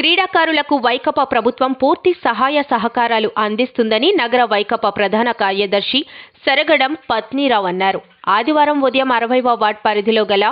క్రీడాకారులకు వైకాపా ప్రభుత్వం పూర్తి సహాయ సహకారాలు అందిస్తుందని నగర వైకాపా ప్రధాన కార్యదర్శి సెరగడం పత్నీరావు అన్నారు. ఆదివారం ఉదయం 60వ వార్డ్ పరిధిలో గల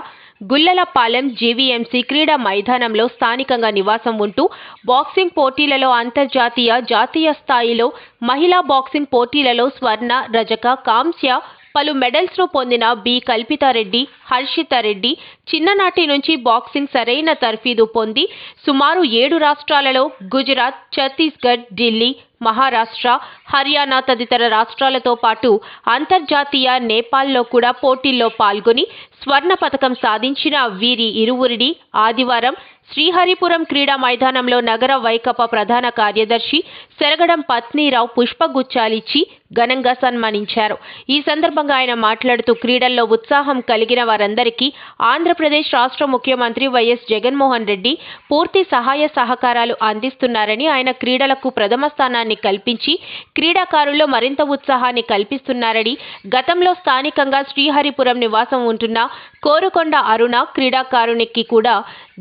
గుల్లలపాలెం జీవీఎంసీ క్రీడా మైదానంలో స్థానికంగా నివాసం ఉంటూ బాక్సింగ్ పోటీలలో అంతర్జాతీయ, జాతీయ స్థాయిలో మహిళా బాక్సింగ్ పోటీలలో స్వర్ణ, రజక, కాంస్య పలు మెడల్స్ను పొందిన బి. కల్పితారెడ్డి, హర్షితారెడ్డి చిన్ననాటి నుంచి బాక్సింగ్ సరైన తర్ఫీదు పొంది సుమారు 7 రాష్ట్రాలలో గుజరాత్, ఛత్తీస్గఢ్, ఢిల్లీ, మహారాష్ట్ర, హర్యానా తదితర రాష్ట్రాలతో పాటు అంతర్జాతీయ నేపాల్లో కూడా పోటీల్లో పాల్గొని స్వర్ణ పతకం సాధించిన వీరి ఇరువురిని ఆదివారం శ్రీహరిపురం క్రీడా మైదానంలో నగర వైకాపా ప్రధాన కార్యదర్శి సెరగడం పత్నీరావు పుష్పగుచ్చాలిచ్చి ఘనంగా సన్మానించారు. ఈ సందర్భంగా ఆయన మాట్లాడుతూ క్రీడల్లో ఉత్సాహం కలిగిన వారందరికీ ఆంధ్రప్రదేశ్ రాష్ట్ర ముఖ్యమంత్రి వైఎస్ జగన్మోహన్ రెడ్డి పూర్తి సహాయ సహకారాలు అందిస్తున్నారని, ఆయన క్రీడలకు ప్రథమ స్థానాన్ని కల్పించి క్రీడాకారుల్లో మరింత ఉత్సాహాన్ని కల్పిస్తున్నారని, గతంలో స్థానికంగా శ్రీహరిపురం నివాసం ఉంటున్న కోరుకొండ అరుణ క్రీడాకారునికి కూడా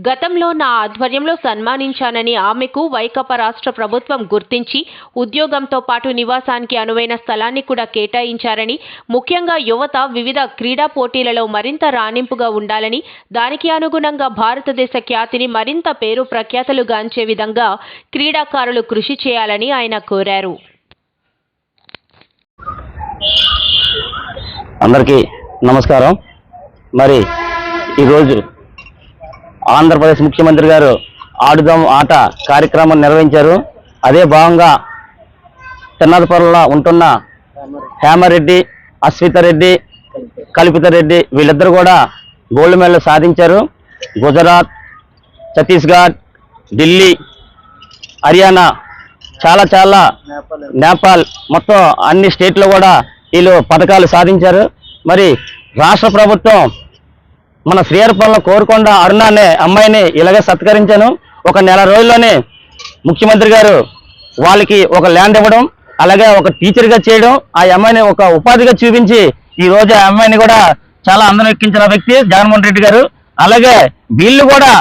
గతంలో నా ఆధ్వర్యంలో సన్మానించానని, ఆమెకు వైకాపా రాష్ట్ర ప్రభుత్వం గుర్తించి ఉద్యోగంతో పాటు నివాసానికి అనువైన స్థలాన్ని కూడా కేటాయించారని, ముఖ్యంగా యువత వివిధ క్రీడా పోటీలలో మరింత రాణింపుగా ఉండాలని, దానికి అనుగుణంగా భారతదేశ ఖ్యాతిని మరింత పేరు ప్రఖ్యాతలు గాంచే విధంగా క్రీడాకారులు కృషి చేయాలని ఆయన కోరారు. అందరికీ నమస్కారం. మరి ఈరోజు ఆంధ్రప్రదేశ్ ముఖ్యమంత్రి గారు ఆడుదాం ఆట కార్యక్రమం నిర్వహించారు. అదే భాగంగా తిన్నదపురంలో ఉంటున్న హేమారెడ్డి, అశ్వితారెడ్డి, కల్పితారెడ్డి వీళ్ళిద్దరు కూడా గోల్డ్ మెడల్ సాధించారు. గుజరాత్, ఛత్తీస్గఢ్, ఢిల్లీ, హర్యానా, చాలా నేపాల్ మొత్తం అన్ని స్టేట్లో కూడా వీళ్ళు పథకాలు సాధించారు. మరి రాష్ట్ర ప్రభుత్వం మన శ్రీహరిపురంలో కోరుకొండ అరుణ అనే అమ్మాయిని ఇలాగే సత్కరించాను. ఒక నెల రోజుల్లోనే ముఖ్యమంత్రి గారు వాళ్ళకి ఒక ల్యాండ్ ఇవ్వడం, అలాగే ఒక టీచర్గా చేయడం, ఆ అమ్మాయిని ఒక ఉపాధిగా చూపించి ఈ రోజు ఆ అమ్మాయిని కూడా చాలా అందరం ఎక్కించిన వ్యక్తి జగన్మోహన్ రెడ్డి గారు. అలాగే వీళ్ళు కూడా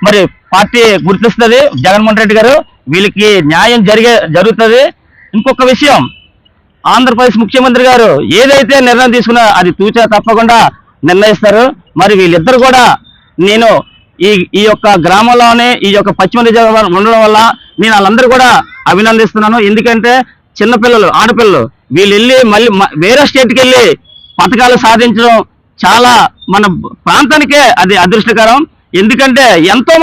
మరి పార్టీ గుర్తిస్తుంది జగన్మోహన్ రెడ్డి గారు, వీళ్ళకి న్యాయం జరుగుతుంది. ఇంకొక విషయం, ఆంధ్రప్రదేశ్ ముఖ్యమంత్రి గారు ఏదైతే నిర్ణయం తీసుకున్నా అది తూచా తప్పకుండా నిర్ణయిస్తారు. మరి వీళ్ళిద్దరు కూడా నేను ఈ యొక్క గ్రామంలోనే ఈ యొక్క పశ్చిమ నియోజకవర్గం ఉండడం వల్ల నేను వాళ్ళందరూ కూడా అభినందిస్తున్నాను. ఎందుకంటే చిన్నపిల్లలు, ఆడపిల్లలు వీళ్ళు వెళ్ళి మళ్ళీ వేరే స్టేట్కి వెళ్ళి పథకాలు సాధించడం చాలా మన ప్రాంతానికే అది అదృష్టకరం. ఎందుకంటే ఎంతో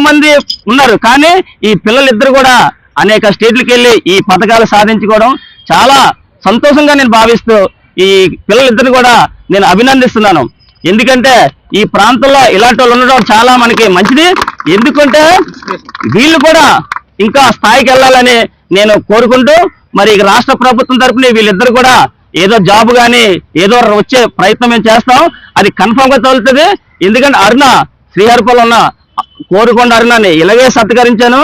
మంది ఉన్నారు కానీ ఈ పిల్లలిద్దరు కూడా అనేక స్టేట్లకు వెళ్ళి ఈ పథకాలు సాధించుకోవడం చాలా సంతోషంగా నేను భావిస్తూ ఈ పిల్లలిద్దరిని కూడా నేను అభినందిస్తున్నాను. ఎందుకంటే ఈ ప్రాంతంలో ఇలాంటి వాళ్ళు ఉండడం చాలా మనకి మంచిది. ఎందుకంటే వీళ్ళు కూడా ఇంకా స్థాయికి వెళ్ళాలని నేను కోరుకుంటూ, మరి రాష్ట్ర ప్రభుత్వం తరఫున వీళ్ళిద్దరు కూడా ఏదో జాబ్ కానీ ఏదో వచ్చే ప్రయత్నం మేము చేస్తాం. అది కన్ఫర్మ్ గా తగులుతుంది. ఎందుకంటే అరుణ శ్రీహరిపురంలో ఉన్న కోరుకొండ అరుణని ఇలాగే సత్కరించాను.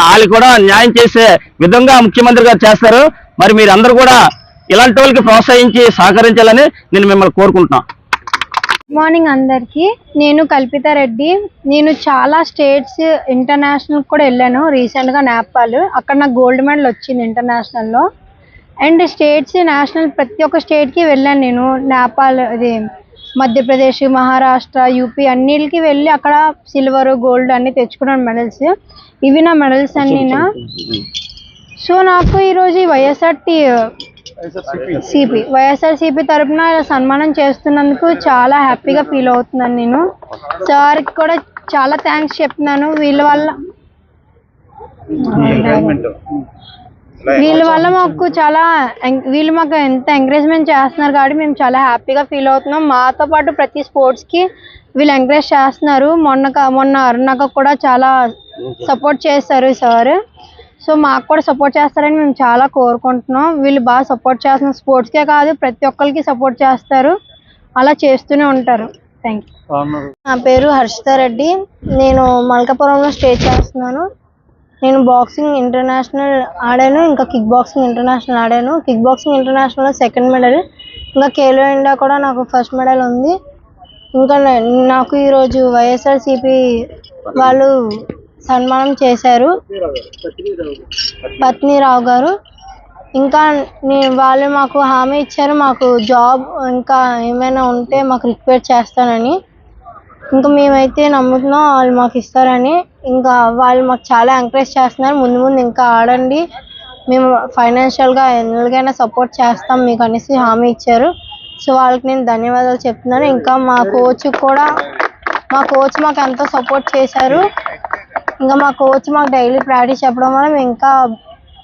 వాళ్ళు కూడా న్యాయం చేసే విధంగా ముఖ్యమంత్రి గారు చేస్తారు. మరి మీరు అందరూ కూడా ఇలాంటి వాళ్ళకి ప్రోత్సహించి సహకరించాలని నేను మిమ్మల్ని కోరుకుంటున్నాను. గుడ్ మార్నింగ్ అందరికీ. నేను కల్పితారెడ్డి. నేను చాలా స్టేట్స్ ఇంటర్నేషనల్ కూడా వెళ్ళాను. రీసెంట్గా నేపాల్, అక్కడ నాకు గోల్డ్ మెడల్ వచ్చింది ఇంటర్నేషనల్లో. అండ్ స్టేట్స్, నేషనల్ ప్రతి ఒక్క స్టేట్కి వెళ్ళాను నేను. నేపాల్, ఇది మధ్యప్రదేశ్, మహారాష్ట్ర, యూపీ అన్నిటికి వెళ్ళి అక్కడ సిల్వర్, గోల్డ్ అన్ని తెచ్చుకున్నాను మెడల్స్. ఇవి నా మెడల్స్ అన్నీ. సో నాకు ఈరోజు వైఎస్ఆర్సీపీ తరఫున సన్మానం చేస్తున్నందుకు చాలా హ్యాపీగా ఫీల్ అవుతున్నాను. నేను సార్కి కూడా చాలా థ్యాంక్స్ చెప్తున్నాను. వీళ్ళ వల్ల వీళ్ళు మాకు ఎంత ఎంకరేజ్మెంట్ చేస్తున్నారు కాబట్టి మేము చాలా హ్యాపీగా ఫీల్ అవుతున్నాం. మాతో పాటు ప్రతి స్పోర్ట్స్కి వీళ్ళు ఎంకరేజ్ చేస్తున్నారు. మొన్న అరుణకు కూడా చాలా సపోర్ట్ చేస్తారు సార్. సో మాకు కూడా సపోర్ట్ చేస్తారని మేము చాలా కోరుకుంటున్నాం. వీళ్ళు బాగా సపోర్ట్ చేస్తున్నారు. స్పోర్ట్స్కే కాదు ప్రతి ఒక్కరికి సపోర్ట్ చేస్తారు. అలా చేస్తూనే ఉంటారు. Thank you. నా పేరు హర్షితారెడ్డి. నేను మల్కాపురంలో స్టే చేస్తున్నాను. నేను బాక్సింగ్ ఇంటర్నేషనల్ ఆడాను, ఇంకా కిక్ బాక్సింగ్ ఇంటర్నేషనల్ ఆడాను. కిక్ బాక్సింగ్ ఇంటర్నేషనల్లో 2nd మెడల్, ఇంకా ఖేలో ఇండియా కూడా నాకు 1st మెడల్ ఉంది. ఇంకా నాకు ఈరోజు వైఎస్ఆర్సీపీ వాళ్ళు సన్మానం చేశారు, పత్నిరావు గారు. ఇంకా వాళ్ళు మాకు హామీ ఇచ్చారు, మాకు జాబ్ ఇంకా ఏమైనా ఉంటే మాకు రిక్వెస్ట్ చేస్తానని. ఇంకా మేమైతే నమ్ముతున్నాం వాళ్ళు మాకు ఇస్తారని. ఇంకా వాళ్ళు మాకు చాలా ఎంకరేజ్ చేస్తున్నారు, ముందు ముందు ఇంకా ఆడండి, మేము ఫైనాన్షియల్గా ఎలాగైనా సపోర్ట్ చేస్తాం మీకు అనేసి హామీ ఇచ్చారు. సో వాళ్ళకి నేను ధన్యవాదాలు చెప్తున్నాను. ఇంకా మా కోచ్ మాకు ఎంతో సపోర్ట్ చేశారు. ఇంకా మా కోచ్ మాకు డైలీ ప్రాక్టీస్ చెప్పడం వల్ల మేము ఇంకా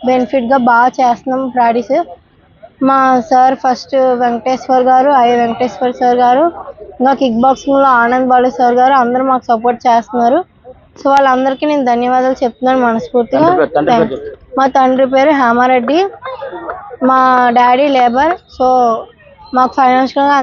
బెనిఫిట్గా బాగా చేస్తున్నాం ప్రాక్టీస్. మా సార్ ఫస్ట్ వెంకటేశ్వర్ గారు, వెంకటేశ్వర్ సార్ గారు, ఇంకా కిక్ బాక్సింగ్లో ఆనంద్ బాలు సార్ గారు అందరూ మాకు సపోర్ట్ చేస్తున్నారు. సో వాళ్ళందరికీ నేను ధన్యవాదాలు చెప్తున్నాను మనస్ఫూర్తిగా. మా తండ్రి పేరు హేమారెడ్డి, మా డాడీ లేబర్. సో మాకు ఫైనాన్షియల్గా